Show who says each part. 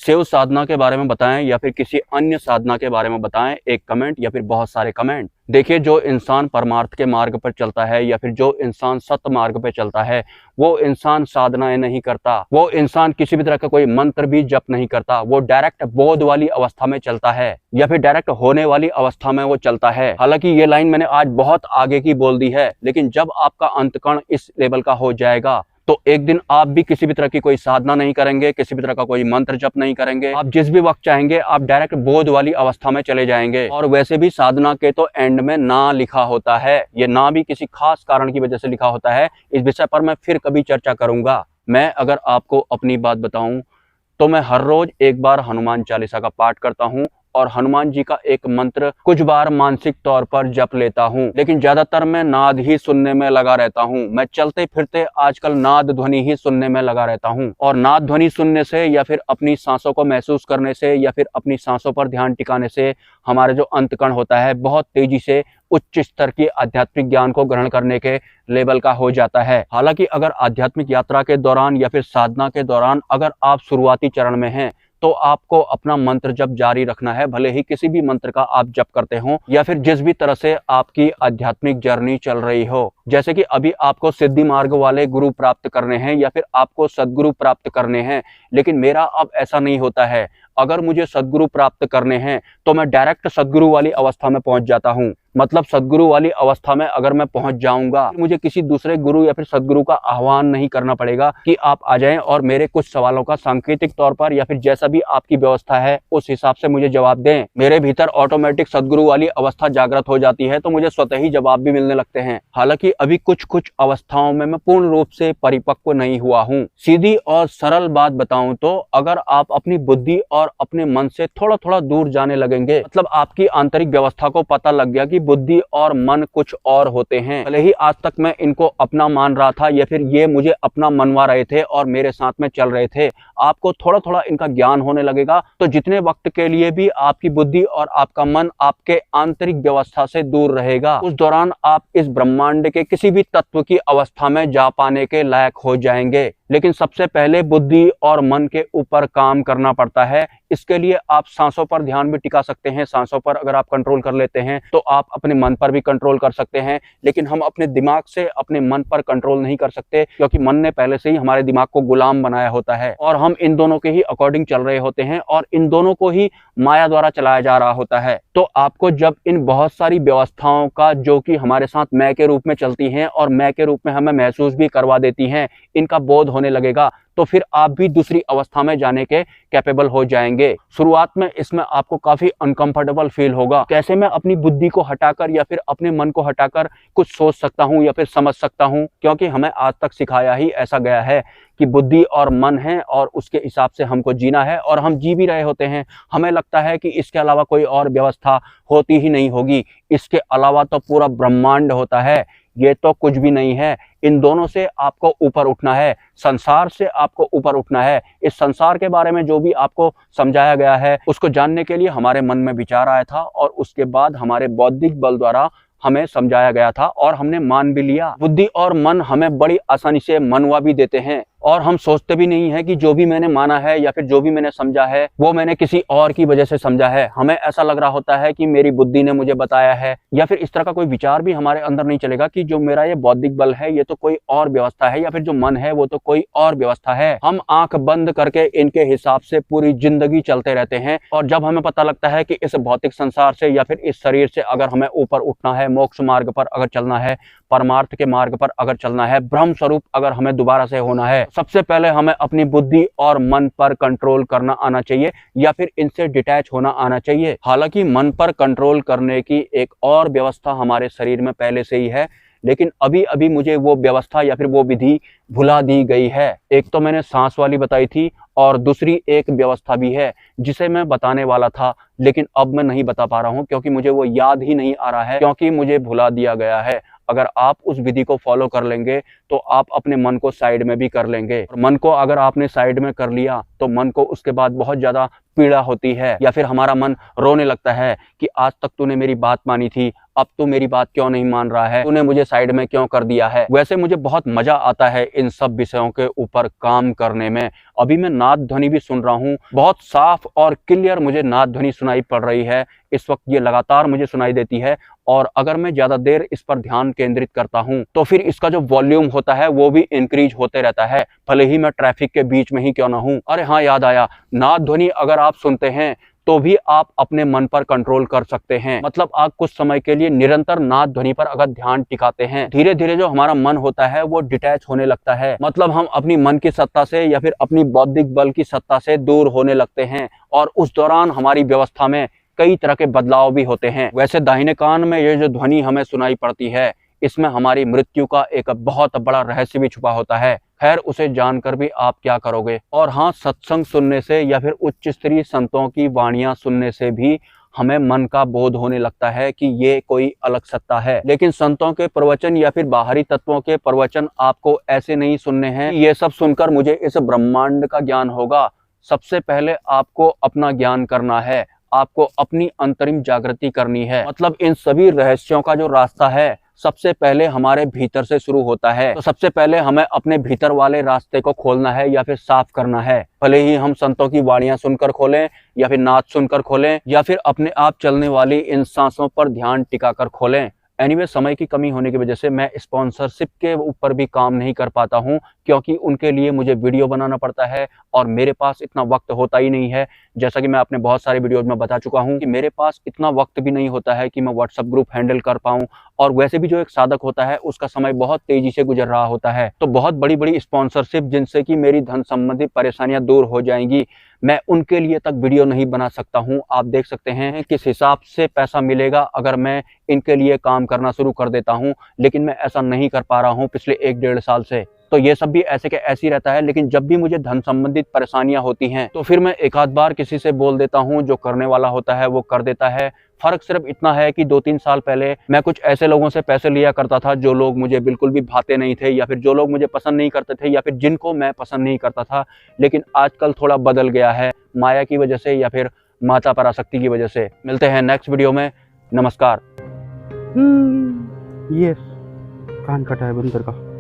Speaker 1: शिव साधना के बारे में बताएं या फिर किसी अन्य साधना के बारे में बताएं, एक कमेंट या फिर बहुत सारे कमेंट। देखिए, जो इंसान परमार्थ के मार्ग पर चलता है या फिर जो इंसान सत्य मार्ग पर चलता है, वो इंसान साधनाएं नहीं करता, वो इंसान किसी भी तरह का कोई मंत्र भी जप नहीं करता, वो डायरेक्ट बोध वाली अवस्था में चलता है या फिर डायरेक्ट होने वाली अवस्था में वो चलता है। हालांकि ये लाइन मैंने आज बहुत आगे की बोल दी है, लेकिन जब आपका अंतकण इस लेवल का हो जाएगा तो एक दिन आप भी किसी भी तरह की कोई साधना नहीं करेंगे, किसी भी तरह का कोई मंत्र जप नहीं करेंगे, आप जिस भी वक्त चाहेंगे आप डायरेक्ट बोध वाली अवस्था में चले जाएंगे। और वैसे भी साधना के तो एंड में ना लिखा होता है, ये ना भी किसी खास कारण की वजह से लिखा होता है। इस विषय पर मैं फिर कभी चर्चा करूंगा। मैं अगर आपको अपनी बात बताऊं तो मैं हर रोज एक बार हनुमान चालीसा का पाठ करता हूं और हनुमान जी का एक मंत्र कुछ बार मानसिक तौर पर जप लेता हूं, लेकिन ज्यादातर मैं नाद ही सुनने में लगा रहता हूं। मैं चलते फिरते आजकल नाद ध्वनि ही सुनने में लगा रहता हूं। और नाद ध्वनि सुनने से या फिर अपनी सांसों को महसूस करने से या फिर अपनी सांसों पर ध्यान टिकाने से हमारा जो अंतकण होता है बहुत तेजी से उच्च स्तर की आध्यात्मिक ज्ञान को ग्रहण करने के लेवल का हो जाता है। हालांकि अगर आध्यात्मिक यात्रा के दौरान या फिर साधना के दौरान अगर आप शुरुआती चरण में हैं तो आपको अपना मंत्र जप जारी रखना है, भले ही किसी भी मंत्र का आप जप करते हो या फिर जिस भी तरह से आपकी आध्यात्मिक जर्नी चल रही हो। जैसे कि अभी आपको सिद्धि मार्ग वाले गुरु प्राप्त करने हैं या फिर आपको सदगुरु प्राप्त करने हैं, लेकिन मेरा अब ऐसा नहीं होता है। अगर मुझे सदगुरु प्राप्त करने हैं तो मैं डायरेक्ट सदगुरु वाली अवस्था में पहुंच जाता हूं। मतलब सदगुरु वाली अवस्था में अगर मैं पहुंच जाऊंगा, मुझे किसी दूसरे गुरु या फिर सदगुरु का आह्वान नहीं करना पड़ेगा कि आप आ जाएं और मेरे कुछ सवालों का सांकेतिक तौर पर या फिर जैसा भी आपकी व्यवस्था है उस हिसाब से मुझे जवाब दें। मेरे भीतर ऑटोमेटिक सदगुरु वाली अवस्था जागृत हो जाती है, तो मुझे स्वतः ही जवाब भी मिलने लगते हैं। हालांकि अभी कुछ कुछ अवस्थाओं में मैं पूर्ण रूप से परिपक्व नहीं हुआ हूँ। सीधी और सरल बात बताऊं तो अगर आप अपनी बुद्धि और अपने मन से थोड़ा थोड़ा दूर जाने लगेंगे, मतलब आपकी आंतरिक व्यवस्था को पता लग गया कि बुद्धि और मन कुछ और होते हैं, भले ही आज तक मैं इनको अपना मान रहा था या फिर ये मुझे अपना मनवा रहे थे और मेरे साथ में चल रहे थे, आपको थोड़ा थोड़ा इनका ज्ञान होने लगेगा तो जितने वक्त के लिए भी आपकी बुद्धि और आपका मन आपके आंतरिक व्यवस्था से दूर रहेगा, उस दौरान आप इस ब्रह्मांड के किसी भी तत्व की अवस्था में जा पाने के लायक हो जाएंगे। लेकिन सबसे पहले बुद्धि और मन के ऊपर काम करना पड़ता है। इसके लिए आप सांसों पर ध्यान भी टिका सकते हैं। सांसों पर अगर आप कंट्रोल कर लेते हैं तो आप अपने मन पर भी कंट्रोल कर सकते हैं, लेकिन हम अपने दिमाग से अपने मन पर कंट्रोल नहीं कर सकते, क्योंकि मन ने पहले से ही हमारे दिमाग को गुलाम बनाया होता है और हम इन दोनों के ही अकॉर्डिंग चल रहे होते हैं और इन दोनों को ही माया द्वारा चलाया जा रहा होता है। तो आपको जब इन बहुत सारी व्यवस्थाओं का, जो कि हमारे साथ मैं के रूप में चलती हैं और मैं के रूप में हमें महसूस भी करवा देती हैं, इनका बोध होने लगेगा, तो फिर आप भी दूसरी अवस्था में जाने के कैपेबल हो जाएंगे। शुरुआत में इसमें आपको काफी अनकंफर्टेबल फील होगा, कैसे मैं अपनी बुद्धि को हटाकर या फिर अपने मन को हटाकर कुछ सोच सकता हूं या फिर समझ सकता हूं, क्योंकि हमें आज तक सिखाया ही ऐसा गया है कि बुद्धि और मन है और उसके हिसाब से हमको जीना है, और हम जी भी रहे होते हैं। हमें लगता है कि इसके अलावा कोई और व्यवस्था होती ही नहीं होगी, इसके अलावा तो पूरा ब्रह्मांड होता है, ये तो कुछ भी नहीं है। इन दोनों से आपको ऊपर उठना है, संसार से आपको ऊपर उठना है। इस संसार के बारे में जो भी आपको समझाया गया है उसको जानने के लिए हमारे मन में विचार आया था और उसके बाद हमारे बौद्धिक बल द्वारा हमें समझाया गया था और हमने मान भी लिया। बुद्धि और मन हमें बड़ी आसानी से मनवा भी देते हैं और हम सोचते भी नहीं है कि जो भी मैंने माना है या फिर जो भी मैंने समझा है वो मैंने किसी और की वजह से समझा है। हमें ऐसा लग रहा होता है कि मेरी बुद्धि ने मुझे बताया है, या फिर इस तरह का कोई विचार भी हमारे अंदर नहीं चलेगा कि जो मेरा ये बौद्धिक बल है ये तो कोई और व्यवस्था है, या फिर जो मन है वो तो कोई और व्यवस्था है। हम आंख बंद करके इनके हिसाब से पूरी जिंदगी चलते रहते हैं, और जब हमें पता लगता है कि इस भौतिक संसार से या फिर इस शरीर से अगर हमें ऊपर उठना है, मोक्ष मार्ग पर अगर चलना है, परमार्थ के मार्ग पर अगर चलना है, ब्रह्म स्वरूप अगर हमें दोबारा से होना है, सबसे पहले हमें अपनी बुद्धि और मन पर कंट्रोल करना आना चाहिए या फिर इनसे डिटैच होना आना चाहिए। हालांकि मन पर कंट्रोल करने की एक और व्यवस्था हमारे शरीर में पहले से ही है, लेकिन अभी अभी मुझे वो व्यवस्था या फिर वो विधि भुला दी गई है। एक तो मैंने सांस वाली बताई थी और दूसरी एक व्यवस्था भी है जिसे मैं बताने वाला था, लेकिन अब मैं नहीं बता पा रहा हूँ क्योंकि मुझे वो याद ही नहीं आ रहा है, क्योंकि मुझे भुला दिया गया है। अगर आप उस विधि को फॉलो कर लेंगे तो आप अपने मन को साइड में भी कर लेंगे। और मन को अगर आपने साइड में कर लिया तो मन को उसके बाद बहुत ज्यादा पीड़ा होती है, या फिर हमारा मन रोने लगता है कि आज तक तूने मेरी बात मानी थी, अब तू मेरी बात क्यों नहीं मान रहा है, तूने मुझे साइड में क्यों कर दिया है। वैसे मुझे बहुत मजा आता है इन सब विषयों के ऊपर काम करने में। अभी मैं नाद ध्वनि भी सुन रहा हूँ, बहुत साफ और क्लियर मुझे नाद ध्वनि सुनाई पड़ रही है इस वक्त, ये लगातार मुझे सुनाई देती है। और अगर मैं ज्यादा देर इस पर ध्यान केंद्रित करता हूं तो फिर इसका जो वॉल्यूम होता है वो भी इंक्रीज होते रहता है, भले ही मैं ट्रैफिक के बीच में ही क्यों ना हूं। अरे हाँ, याद आया, नाद ध्वनि अगर आप सुनते हैं तो भी आप अपने मन पर कंट्रोल कर सकते हैं। मतलब आप कुछ समय के लिए निरंतर नाद ध्वनि पर अगर ध्यान टिकाते हैं, धीरे धीरे जो हमारा मन होता है वो डिटैच होने लगता है। मतलब हम अपनी मन की सत्ता से या फिर अपनी बौद्धिक बल की सत्ता से दूर होने लगते हैं, और उस दौरान हमारी व्यवस्था में कई तरह के बदलाव भी होते हैं। वैसे दाहिने कान में ये जो ध्वनि हमें सुनाई पड़ती है, इसमें हमारी मृत्यु का एक बहुत बड़ा रहस्य भी छुपा होता है। खैर, उसे जानकर भी आप क्या करोगे। और हाँ, सत्संग सुनने से या फिर उच्च स्तरीय संतों की वाणियां सुनने से भी हमें मन का बोध होने लगता है कि ये कोई अलग सत्ता है। लेकिन संतों के प्रवचन या फिर बाहरी तत्वों के प्रवचन आपको ऐसे नहीं सुनने हैं कि ये सब सुनकर मुझे इस ब्रह्मांड का ज्ञान होगा। सबसे पहले आपको अपना ज्ञान करना है, आपको अपनी अंतरिम जागृति करनी है। मतलब इन सभी रहस्यों का जो रास्ता है सबसे पहले हमारे भीतर से शुरू होता है। तो सबसे पहले हमें अपने भीतर वाले रास्ते को खोलना है या फिर साफ करना है। भले ही हम संतों की वाणियां सुनकर खोलें या फिर नाद सुनकर खोलें या फिर अपने आप चलने वाली इन सांसों पर ध्यान टिकाकर खोलें। एनीवे, समय की कमी होने की वजह से मैं स्पॉन्सरशिप के ऊपर भी काम नहीं कर पाता हूं, क्योंकि उनके लिए मुझे वीडियो बनाना पड़ता है और मेरे पास इतना वक्त होता ही नहीं है। जैसा कि मैं अपने बहुत सारे वीडियोज में बता चुका हूं कि मेरे पास इतना वक्त भी नहीं होता है कि मैं व्हाट्सएप ग्रुप हैंडल कर पाऊं, और वैसे भी जो एक साधक होता है उसका समय बहुत तेजी से गुजर रहा होता है। तो बहुत बड़ी बड़ी स्पॉन्सरशिप जिनसे कि मेरी धन संबंधी परेशानियां दूर हो जाएंगी, मैं उनके लिए तक वीडियो नहीं बना सकता हूं। आप देख सकते हैं किस हिसाब से पैसा मिलेगा अगर मैं इनके लिए काम करना शुरू कर देता हूं, लेकिन मैं ऐसा नहीं कर पा रहा हूं पिछले 1-1.5 साल से। तो ये सब भी ऐसे के ऐसे ही रहता है। लेकिन जब भी मुझे धन संबंधित परेशानियां होती हैं तो फिर मैं एक आध बार किसी से बोल देता हूं, जो करने वाला होता है वो कर देता है। फर्क सिर्फ इतना है कि 2-3 साल पहले मैं कुछ ऐसे लोगों से पैसे लिया करता था जो लोग मुझे बिल्कुल भी भाते नहीं थे, या फिर जो लोग मुझे पसंद नहीं करते थे, या फिर जिनको मैं पसंद नहीं करता था। लेकिन आजकल थोड़ा बदल गया है, माया की वजह से या फिर माता पराशक्ति की वजह से। मिलते हैं नेक्स्ट वीडियो में। नमस्कार।
Speaker 2: यस, कान कटा है बंदर का।